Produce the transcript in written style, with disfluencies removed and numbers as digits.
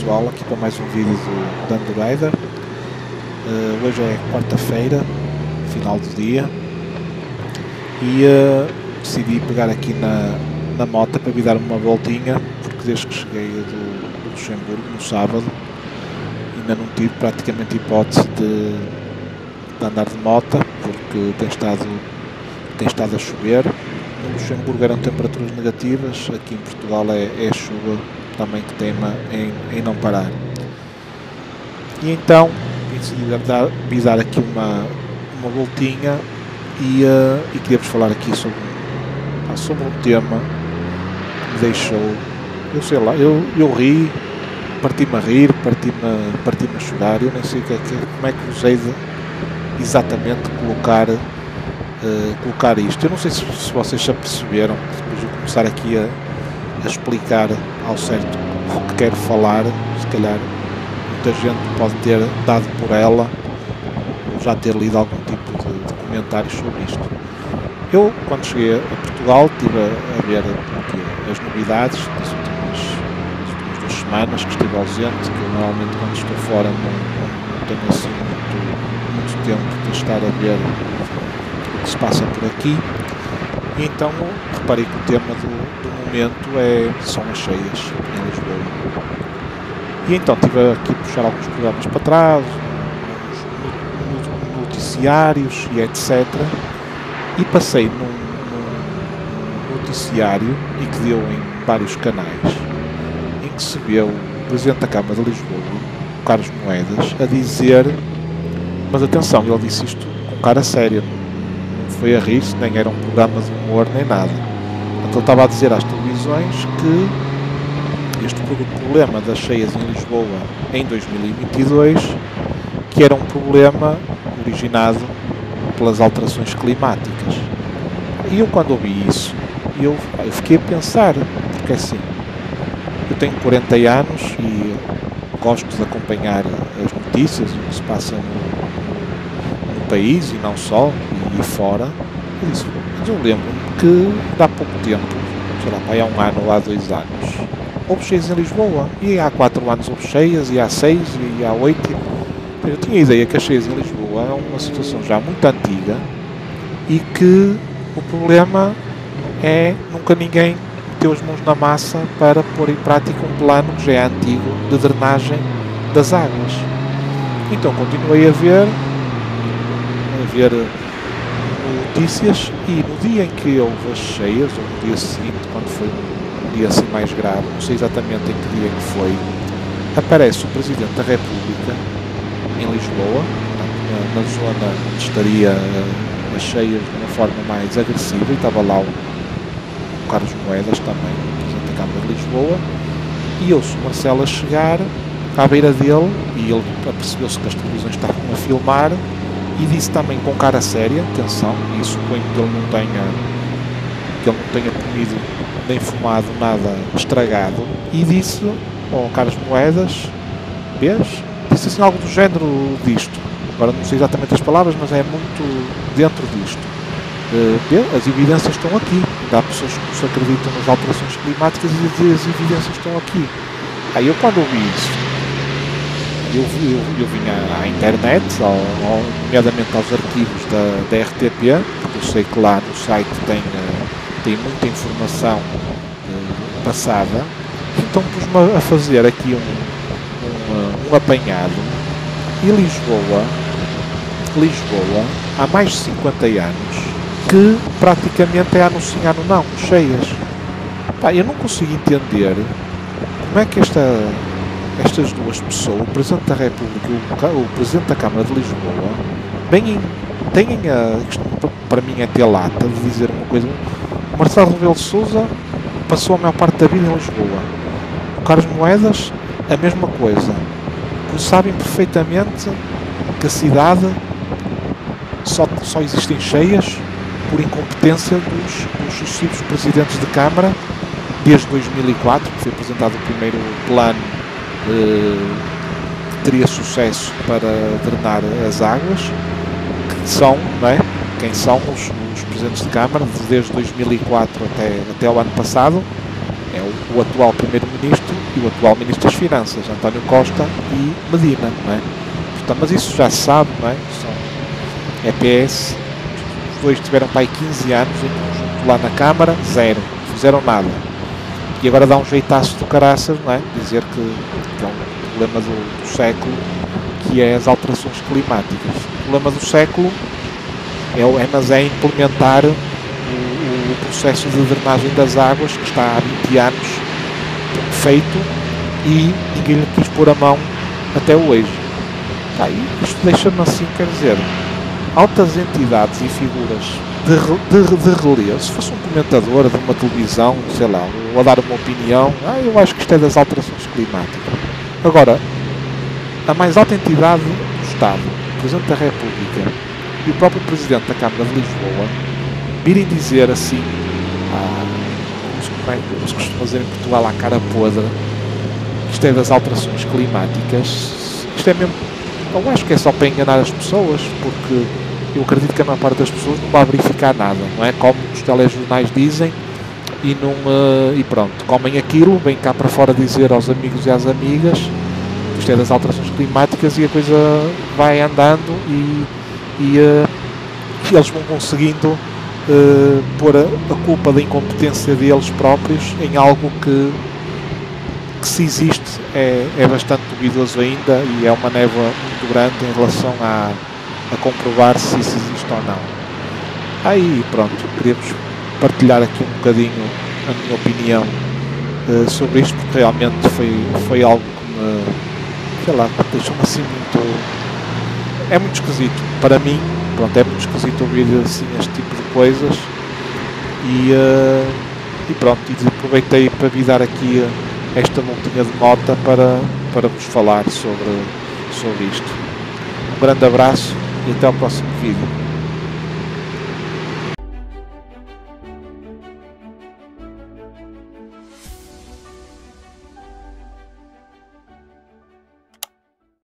pessoal, aqui para mais um vídeo do Dando Rider. Hoje é quarta-feira, final do dia, e decidi pegar aqui na moto para vir dar uma voltinha, porque desde que cheguei do Luxemburgo no sábado ainda não tive praticamente hipótese de andar de moto, porque tem estado a chover. No Luxemburgo eram temperaturas negativas, aqui em Portugal é chuva também que teima em não parar. E então decidi dar aqui uma voltinha e queria-vos falar aqui sobre um tema que me deixou, eu sei lá, eu ri, parti-me a rir, parti-me a chorar. Eu nem sei como é que vos hei de exatamente colocar isto. Eu não sei se vocês já perceberam, depois de começar aqui a explicar ao certo o que quero falar, se calhar muita gente pode ter dado por ela ou já ter lido algum tipo de comentários sobre isto. Eu, quando cheguei a Portugal, estive a ver aqui as novidades das últimas 2 semanas que estive ausente, que eu normalmente quando estou fora não tenho assim muito tempo de estar a ver o que se passa por aqui. E então reparei que o tema do momento são as cheias em Lisboa. E então estive aqui a puxar alguns programas para trás, uns noticiários e etc. E passei num noticiário e que deu em vários canais, em que se vê o Presidente da Câmara de Lisboa, o Carlos Moedas, a dizer, mas atenção, ele disse isto com cara séria, não foi a rir-se, nem era um programa de humor, nem nada. Então ele estava a dizer às televisões que este problema das cheias em Lisboa em 2022, que era um problema originado pelas alterações climáticas. E eu, quando ouvi isso, eu fiquei a pensar, porque assim, eu tenho 40 anos e gosto de acompanhar as notícias, o que se passa no país e não só, e fora. Eu disse, mas eu lembro-me que há pouco tempo, sei lá, há 1 ano ou há 2 anos, houve cheias em Lisboa, e há 4 anos houve cheias, e há 6, e há 8. Eu tinha a ideia que as cheias em Lisboa é uma situação já muito antiga e que o problema é nunca ninguém meteu as mãos na massa para pôr em prática um plano que já é antigo de drenagem das águas. Então continuei a ver notícias, e no dia em que houve as cheias, ou no dia seguinte, quando foi um dia assim mais grave, não sei exatamente em que dia que foi, aparece o Presidente da República em Lisboa, na zona onde estaria as cheias de uma forma mais agressiva, e estava lá o Carlos Moedas também, Presidente da Câmara de Lisboa, e ouço o Marcelo a chegar à beira dele, e ele apercebeu-se que as televisões estavam a filmar, e disse também com cara séria, atenção, e suponho que ele não tenha comido nem fumado nada estragado, e disse ao Carlos Moedas, vês? Disse assim algo do género disto, agora não sei exatamente as palavras, mas é muito dentro disto. As evidências estão aqui, há pessoas que não se acreditam nas alterações climáticas e as evidências estão aqui. Aí eu, quando ouvi isso, eu vinha à internet, nomeadamente aos arquivos da RTP, porque eu sei que lá no site tem muita informação passada, então pus-me a fazer aqui um apanhado. E Lisboa, há mais de 50 anos, que praticamente é ano sim, ano não, cheias. Eu não consigo entender como é que estas duas pessoas, o Presidente da República e o Presidente da Câmara de Lisboa, têm para mim é ter lata de dizer uma coisa. O Marcelo Rebelo de Sousa passou a maior parte da vida em Lisboa. O Carlos Moedas, a mesma coisa. Sabem perfeitamente que a cidade só existem cheias por incompetência dos sucessivos presidentes de Câmara desde 2004, que foi apresentado o primeiro plano que teria sucesso para drenar as águas, que são, não é? Quem são os presidentes de Câmara desde 2004 até o ano passado, é o atual primeiro-ministro e o atual Ministro das Finanças, António Costa e Medina, não é? Portanto, mas isso já se sabe, não é? São EPS, os dois tiveram para aí 15 anos em conjunto lá na Câmara, zero, não fizeram nada. E agora dá um jeitaço do caraças, não é? Dizer que é um problema do século, que é as alterações climáticas. O problema do século é implementar o processo de drenagem das águas, que está há 20 anos feito e ninguém lhe quis pôr a mão até hoje. E isto deixa-me assim, quer dizer, altas entidades e figuras de relevo, se fosse um comentador de uma televisão, sei lá, ou a dar uma opinião, eu acho que isto é das alterações climáticas. Agora, a mais alta entidade do Estado, o Presidente da República e o próprio Presidente da Câmara de Lisboa, virem dizer assim, como se costuma dizer em Portugal, à cara podre, isto é das alterações climáticas, isto é mesmo, eu acho que é só para enganar as pessoas, porque eu acredito que a maior parte das pessoas não vai verificar nada, não é? Como os telejornais dizem e pronto, comem aquilo, vêm cá para fora dizer aos amigos e às amigas isto é das alterações climáticas e a coisa vai andando e eles vão conseguindo pôr a culpa da incompetência deles próprios em algo que se existe é bastante duvidoso ainda e é uma névoa muito grande em relação a comprovar se isso existe ou não. Aí pronto, queríamos partilhar aqui um bocadinho a minha opinião sobre isto, porque realmente foi algo que me, sei lá, deixou-me assim muito, é muito esquisito para mim, pronto, é muito esquisito ouvir assim este tipo de coisas e pronto, e aproveitei para vir dar aqui esta voltinha de nota para vos falar sobre isto. Um grande abraço e até ao próximo vídeo.